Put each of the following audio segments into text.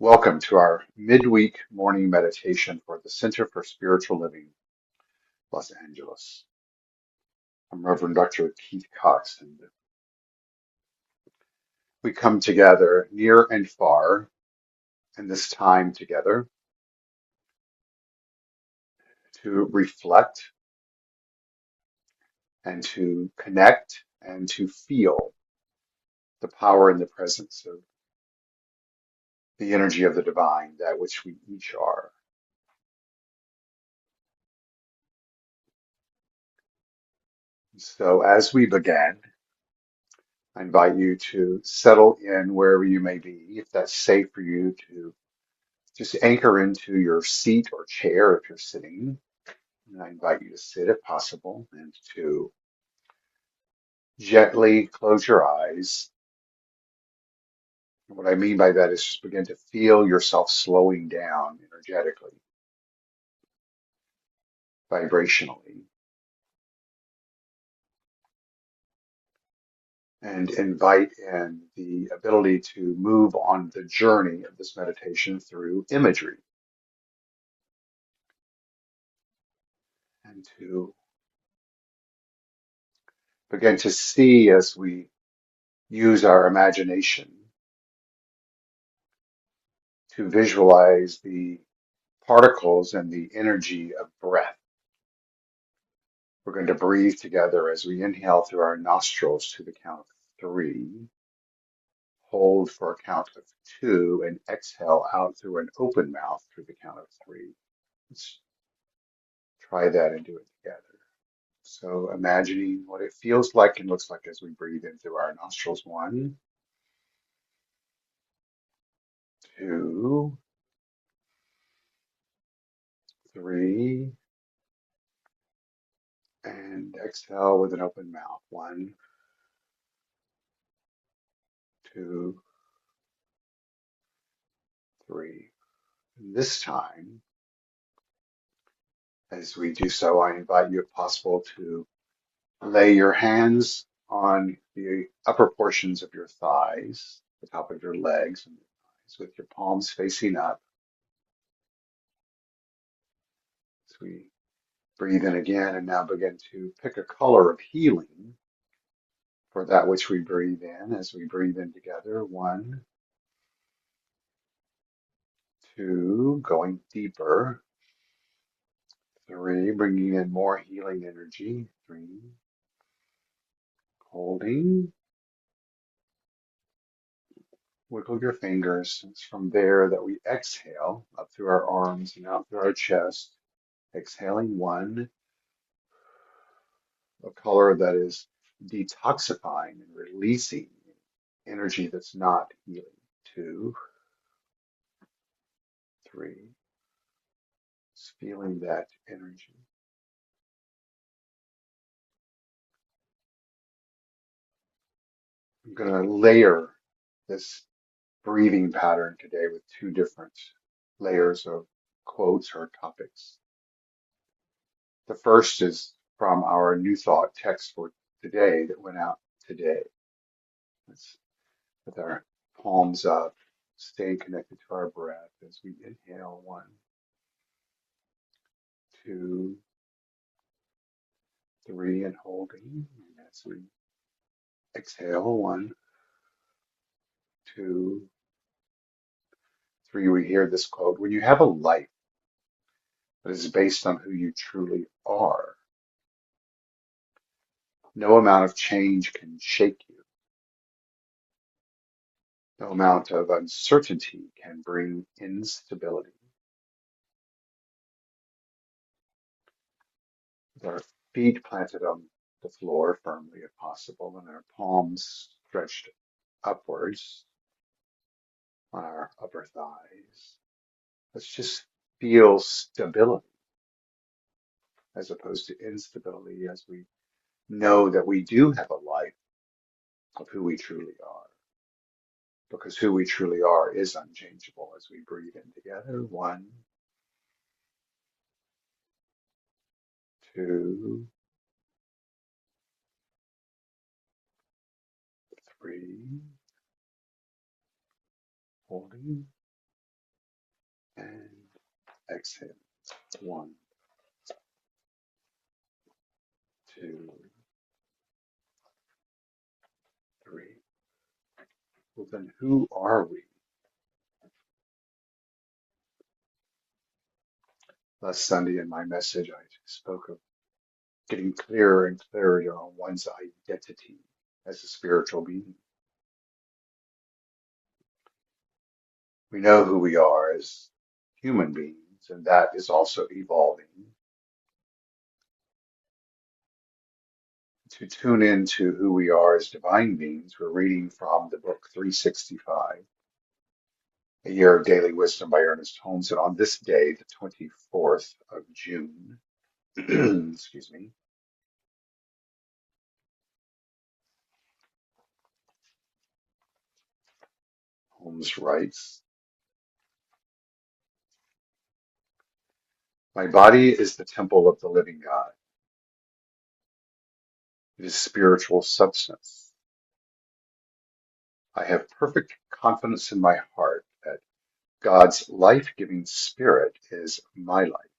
Welcome to our midweek morning meditation for the Center for Spiritual Living, Los Angeles. I'm Reverend Dr. Keith Cox, and we come together near and far in this time together to reflect and to connect and to feel the power and the presence of the energy of the divine, that which we each are. So as we begin, I invite you to settle in wherever you may be, if that's safe for you to just anchor into your seat or chair if you're sitting. And I invite you to sit if possible and to gently close your eyes. And what I mean by that is just begin to feel yourself slowing down energetically, vibrationally, and invite in the ability to move on the journey of this meditation through imagery and to begin to see as we use our imagination to visualize the particles and the energy of breath. We're going to breathe together as we inhale through our nostrils to the count of three, hold for a count of two, and exhale out through an open mouth through the count of three. Let's try that and do it together. So imagining what it feels like and looks like as we breathe in through our nostrils. One, two, three, and exhale with an open mouth. One, two, three. And this time, as we do so, I invite you, if possible, to lay your hands on the upper portions of your thighs, the top of your legs, and your thighs, with your palms facing up. As we breathe in again and now begin to pick a color of healing for that which we breathe in as we breathe in together. One, two, going deeper. Three, bringing in more healing energy. Three, holding. Wiggle your fingers. It's from there that we exhale up through our arms and out through our chest. Exhaling one, a color that is detoxifying and releasing energy that's not healing. Two, three, just feeling that energy. I'm going to layer this breathing pattern today with two different layers of quotes or topics. The first is from our New Thought text for today that went out today. It's with our palms up, staying connected to our breath as we inhale. One, two, three, and holding. And as we exhale. One, two, three. We hear this quote: when you have a life that is based on who you truly are, no amount of change can shake you. No amount of uncertainty can bring instability. With our feet planted on the floor firmly if possible, and our palms stretched upwards on our upper thighs. Let's just feel stability as opposed to instability as we know that we do have a life of who we truly are. Because who we truly are is unchangeable as we breathe in together. One, two, three, holding. and exhale. 1, 2, 3. Well, then who are we? Last Sunday in my message, I spoke of getting clearer and clearer on one's identity as a spiritual being. We know who we are as human beings, and that is also evolving. To tune into who we are as divine beings, we're reading from the book 365, A Year of Daily Wisdom by Ernest Holmes. And on this day, the 24th of June, excuse me, Holmes writes, "My body is the temple of the living God. It is spiritual substance. I have perfect confidence in my heart that God's life-giving spirit is my life.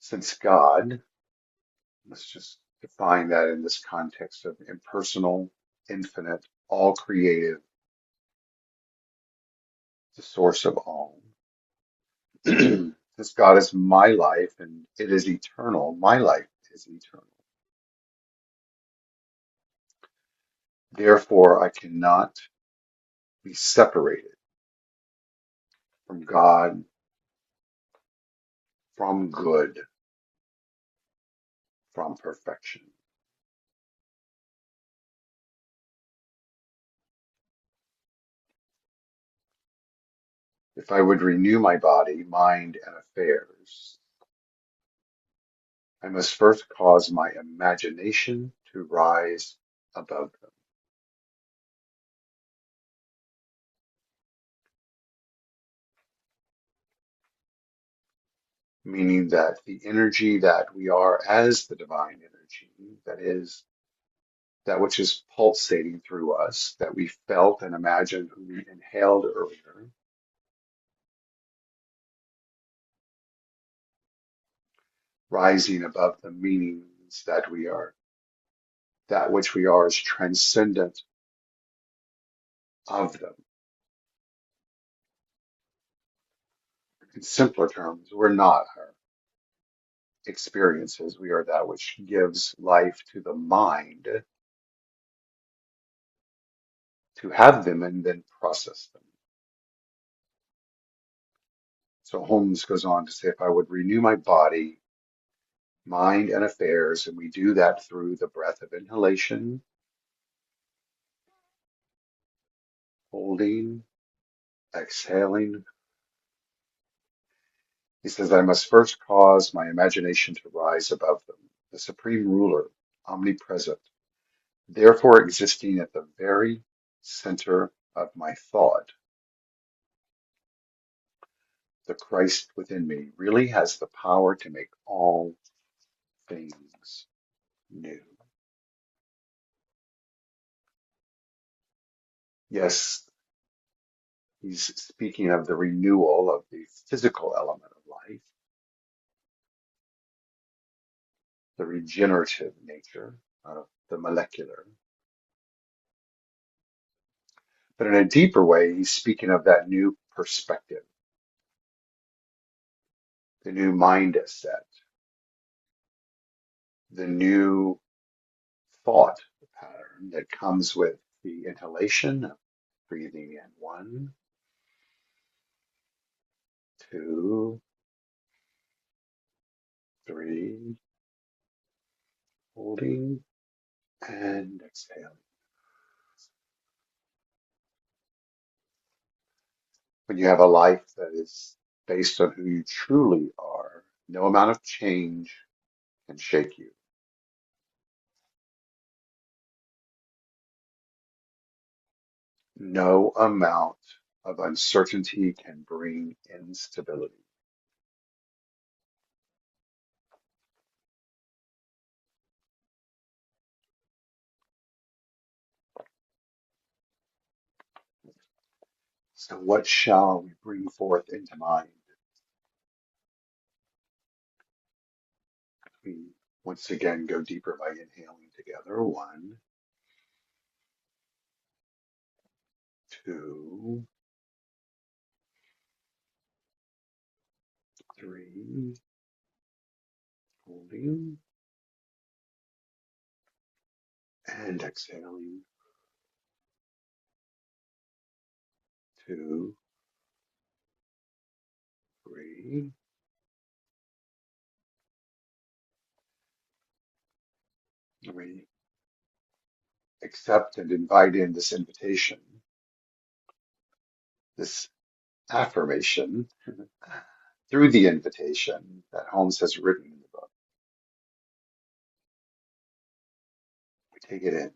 Since God," let's just define that in this context of impersonal, infinite, all creative, the source of all. Since God is my life and it is eternal, my life is eternal. Therefore, I cannot be separated from God, from good, from perfection. If I would renew my body, mind, and affairs, I must first cause my imagination to rise above them. Meaning that the energy that we are as the divine energy, that is, that which is pulsating through us, that we felt and imagined when we inhaled earlier, rising above the meanings that we are, that which we are is transcendent of them. In simpler terms, we're not our experiences. We are that which gives life to the mind to have them and then process them. So Holmes goes on to say, if I would renew my body, mind, and affairs, and we do that through the breath of inhalation, holding, exhaling. He says, I must first cause my imagination to rise above them, the supreme ruler, omnipresent, therefore existing at the very center of my thought. The Christ within me really has the power to make all things new. Yes, he's speaking of the renewal of the physical element of life, the regenerative nature of the molecular. But in a deeper way, he's speaking of that new perspective, the new mindset, the new thought pattern that comes with the inhalation of breathing in 1, 2, 3, holding and exhaling. When you have a life that is based on who you truly are, no amount of change can shake you. No amount of uncertainty can bring instability. So what shall we bring forth into mind? We once again go deeper by inhaling together. 1, 2, 3, holding and exhaling. 2, 3. We accept and invite in this invitation, this affirmation through the invitation that Holmes has written in the book. We take it in.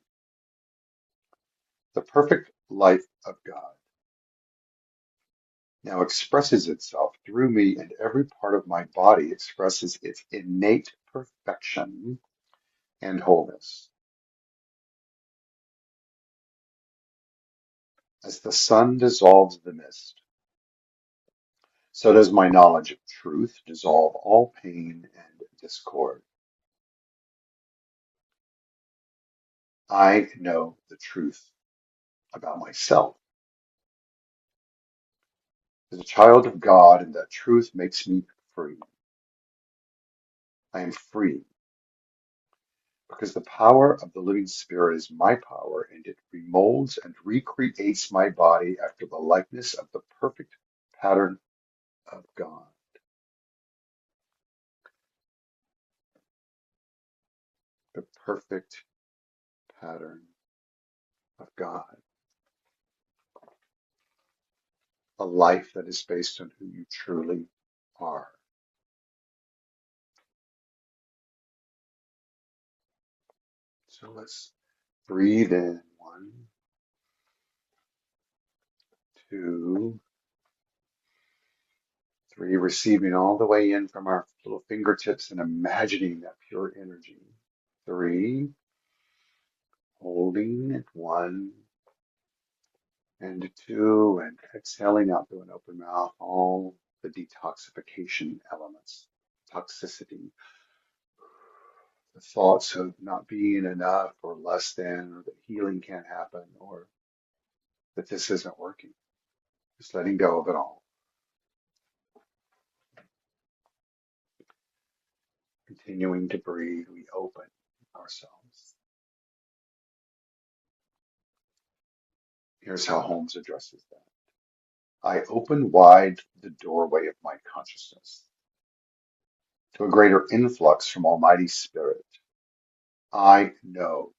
The perfect life of God now expresses itself through me, and every part of my body expresses its innate perfection and wholeness. As the sun dissolves the mist, so does my knowledge of truth dissolve all pain and discord. I know the truth about myself as a child of God, and that truth makes me free. I am free because the power of the living spirit is my power, and it remolds and recreates my body after the likeness of the perfect pattern of God. The perfect pattern of God. A life that is based on who you truly are. So let's breathe in. 1, 2, 3, receiving all the way in from our little fingertips and imagining that pure energy. 3, holding at 1 and 2, and exhaling out through an open mouth all the detoxification elements, toxicity, the thoughts of not being enough or less than, or that healing can't happen, or that this isn't working. Just letting go of it all. Continuing to breathe, we open ourselves. Here's how Holmes addresses that. I open wide the doorway of my consciousness to a greater influx from Almighty Spirit. I know